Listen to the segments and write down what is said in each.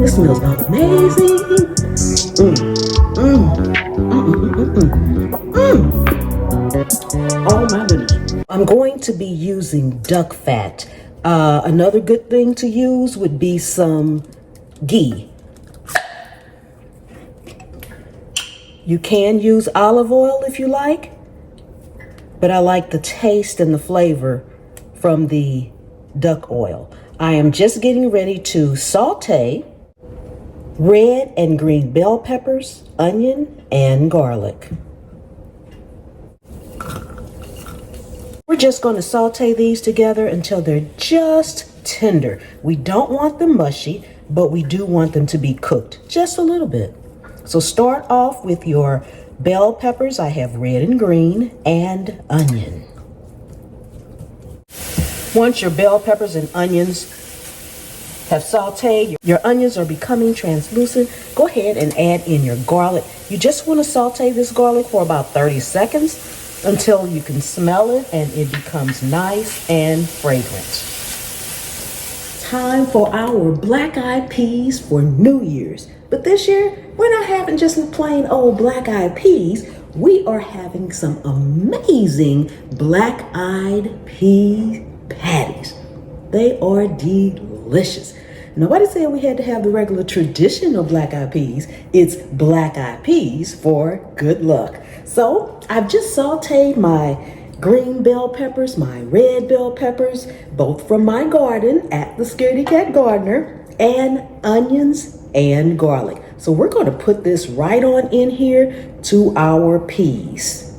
This smells amazing. Oh my goodness. I'm going to be using duck fat. Another good thing to use would be some ghee. You can use olive oil if you like, but I like the taste and the flavor from the duck oil. I am just getting ready to saute red and green bell peppers, onion, and garlic. We're just going to saute these together until they're just tender. We don't want them mushy, but we do want them to be cooked just a little bit. So start off with your bell peppers. I have red and green, and onion. Once your bell peppers and onions have sauteed, your onions are becoming translucent, go ahead and add in your garlic. You just want to saute this garlic for about 30 seconds until you can smell it and it becomes nice and fragrant. Time for our black eyed peas for New Year's. But this year, we're not having just plain old black eyed peas. We are having some amazing black eyed pea patties. They are delicious. Nobody said we had to have the regular traditional black eyed peas. It's black eyed peas for good luck. So I've just sauteed my green bell peppers, my red bell peppers, both from my garden at the Scaredy Cat Gardener, and onions and garlic. So we're going to put this right on in here to our peas.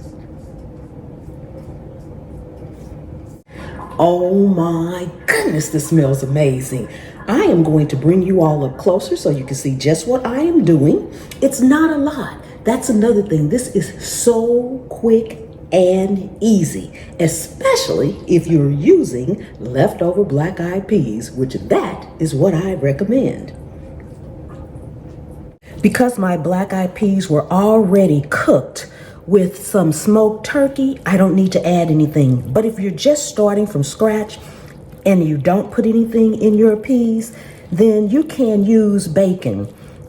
Oh my goodness, this smells amazing. I am going to bring you all up closer so you can see just what I am doing. It's not a lot. That's another thing. This is so quick and easy, especially if you're using leftover black eyed peas, which that is what I recommend. Because my black eyed peas were already cooked with some smoked turkey, I don't need to add anything. But if you're just starting from scratch and you don't put anything in your peas, then you can use bacon,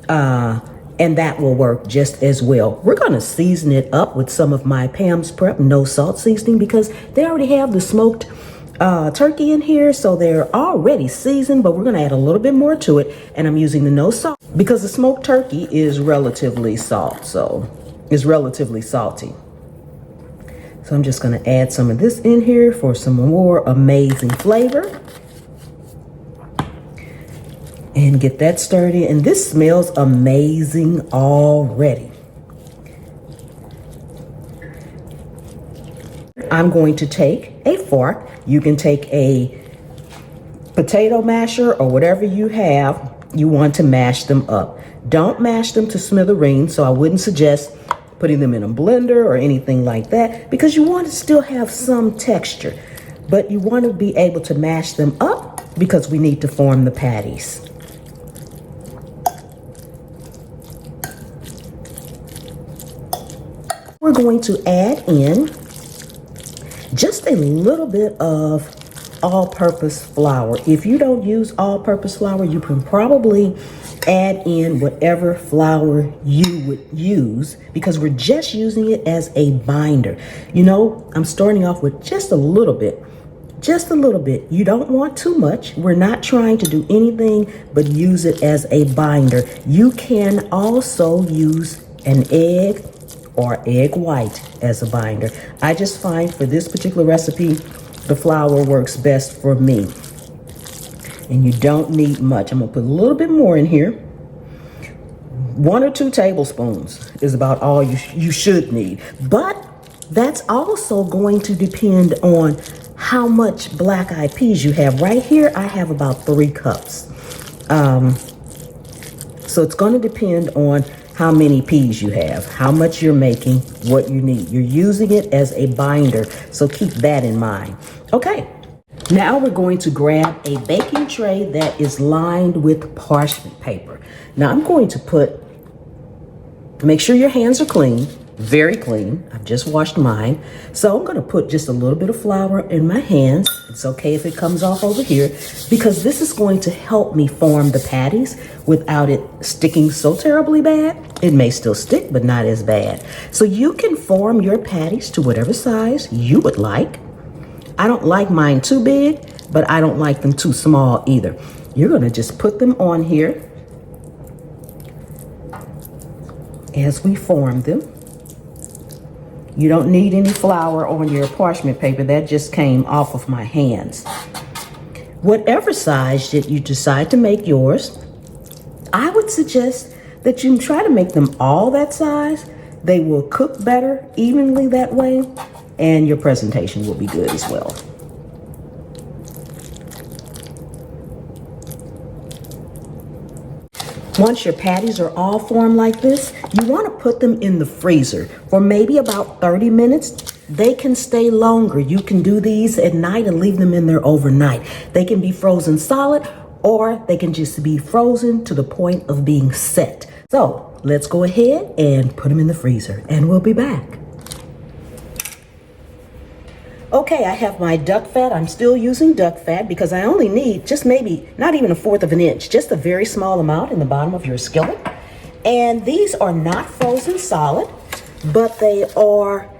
and that will work just as well. We're going to season it up with some of my Pam's Prep no salt seasoning because they already have the smoked turkey in here, so they're already seasoned, but we're going to add a little bit more to it, and I'm using the no salt because the smoked turkey is relatively salty. So I'm just going to add some of this in here for some more amazing flavor. And get that stirred in. And this smells amazing already. I'm going to take a fork. You can take a potato masher or whatever you have. You want to mash them up. Don't mash them to smithereens, so I wouldn't suggest putting them in a blender or anything like that because you want to still have some texture. But you want to be able to mash them up because we need to form the patties. We're going to add in just a little bit of all-purpose flour. If you don't use all-purpose flour, you can probably add in whatever flour you would use because we're just using it as a binder. You know, I'm starting off with just a little bit. Just a little bit. You don't want too much. We're not trying to do anything but use it as a binder. You can also use an egg or egg white as a binder. I just find for this particular recipe, the flour works best for me. And you don't need much. I'm gonna put a little bit more in here. 1 or 2 tablespoons is about all you should need. But that's also going to depend on how much black eyed peas you have. Right here, I have about 3 cups. So it's gonna depend on how many peas you have, how much you're making, what you need. You're using it as a binder, so keep that in mind. Okay, now we're going to grab a baking tray that is lined with parchment paper. Now I'm going to make sure your hands are clean. very clean. I've just washed mine. So I'm gonna put just a little bit of flour in my hands. It's okay if it comes off over here because this is going to help me form the patties without it sticking so terribly bad. It may still stick, but not as bad. So you can form your patties to whatever size you would like. I don't like mine too big, but I don't like them too small either. You're gonna just put them on here as we form them. You don't need any flour on your parchment paper. That just came off of my hands. Whatever size that you decide to make yours, I would suggest that you try to make them all that size. They will cook better evenly that way, and your presentation will be good as well. Once your patties are all formed like this, you want to put them in the freezer for maybe about 30 minutes. They can stay longer. You can do these at night and leave them in there overnight. They can be frozen solid or they can just be frozen to the point of being set. So let's go ahead and put them in the freezer and we'll be back. Okay, I have my duck fat. I'm still using duck fat because I only need just maybe not even 1/4 of an inch, just a very small amount in the bottom of your skillet. And these are not frozen solid, but they are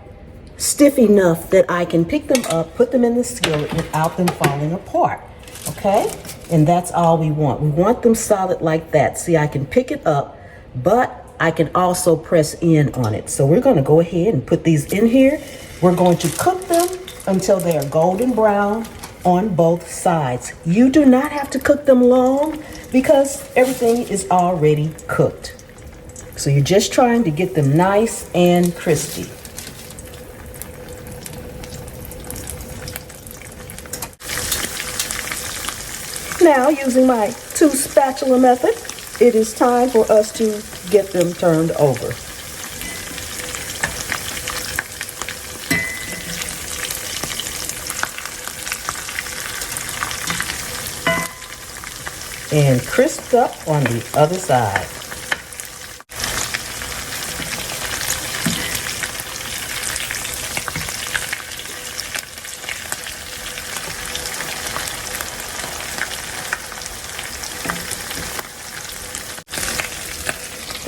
stiff enough that I can pick them up, put them in the skillet without them falling apart. Okay, and that's all we want. We want them solid like that. See, I can pick it up, but I can also press in on it. So we're gonna go ahead and put these in here. We're going to cook them until they are golden brown on both sides. You do not have to cook them long because everything is already cooked. So you're just trying to get them nice and crispy. Now, using my 2 spatula method, it is time for us to get them turned over. And crisped up on the other side.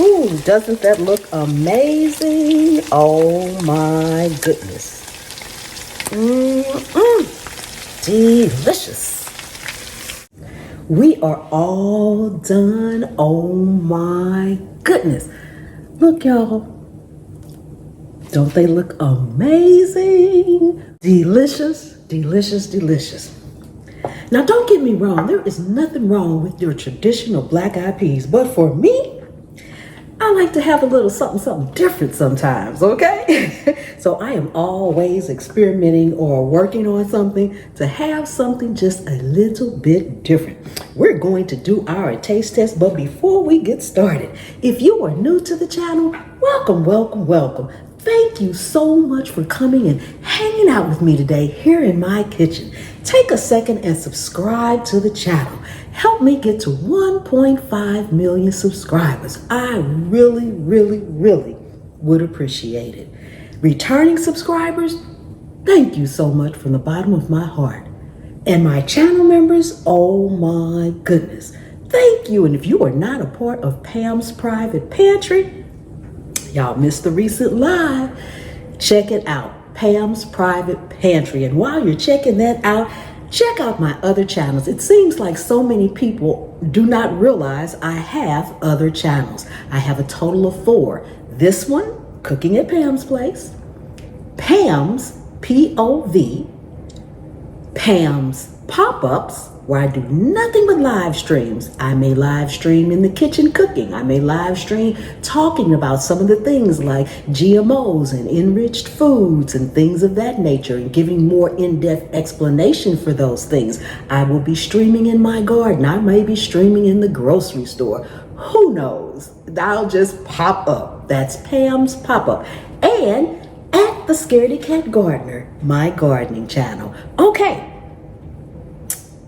Ooh, doesn't that look amazing? Oh my goodness. Delicious. We are all done. Oh my goodness. Look, y'all. Don't they look amazing? Delicious, delicious, delicious. Now, don't get me wrong. There is nothing wrong with your traditional black eyed peas. But for me, I like to have a little something different sometimes, okay? So I am always experimenting or working on something to have something just a little bit different. We're going to do our taste test, but before we get started, if you are new to the channel, welcome, welcome, welcome. Thank you so much for coming and hanging out with me today here in my kitchen. Take a second and subscribe to the channel. Help me get to 1.5 million subscribers. I really, really, really would appreciate it. Returning subscribers, thank you so much from the bottom of my heart. And my channel members, oh my goodness, thank you. And if you are not a part of Pam's Private Pantry, y'all missed the recent live, check it out, Pam's Private Pantry. And while you're checking that out, check out my other channels. It seems like so many people do not realize I have other channels. I have a total of 4. This one, Cooking at Pam's Place, Pam's POV, Pam's Pop-Ups, where I do nothing but live streams. I may live stream in the kitchen cooking. I may live stream talking about some of the things like GMOs and enriched foods and things of that nature and giving more in-depth explanation for those things. I will be streaming in my garden. I may be streaming in the grocery store. Who knows? I'll just pop up. That's Pam's Pop-Up. And at the Scaredy Cat Gardener, my gardening channel. Okay.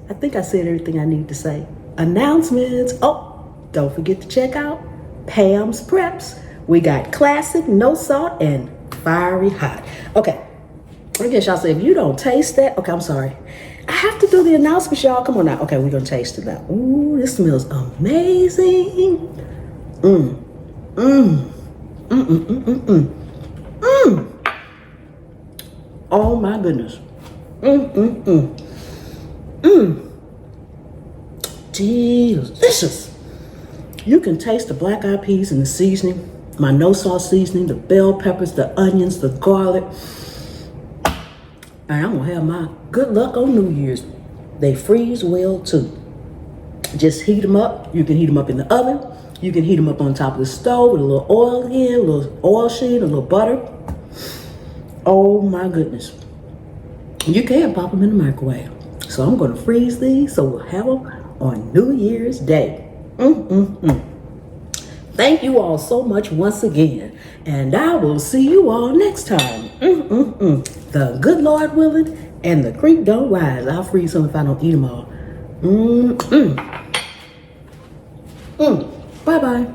I think I said everything I need to say. Announcements. Oh, don't forget to check out Pam's Preps, We got classic, no salt, and fiery hot. Okay, I guess y'all say if you don't taste that, okay, I'm sorry. I have to do the announcements, y'all. Come on now. Okay, we're gonna taste it now. Ooh, this smells amazing. Mmm, mmm, mmm, mmm, mmm, mmm, mmm. Oh my goodness. Mmm, mmm, mmm, mmm. Delicious. You can taste the black eyed peas and the seasoning, my no sauce seasoning, the bell peppers, the onions, the garlic. And I'm gonna have my good luck on New Year's. They freeze well too. Just heat them up. You can heat them up in the oven. You can heat them up on top of the stove with a little oil again, a little oil sheet, a little butter. Oh my goodness. You can pop them in the microwave. So I'm gonna freeze these so we'll have them on New Year's Day. Thank you all so much once again. And I will see you all next time. The good Lord willing and the creek don't rise. I'll freeze some if I don't eat them all. Bye-bye.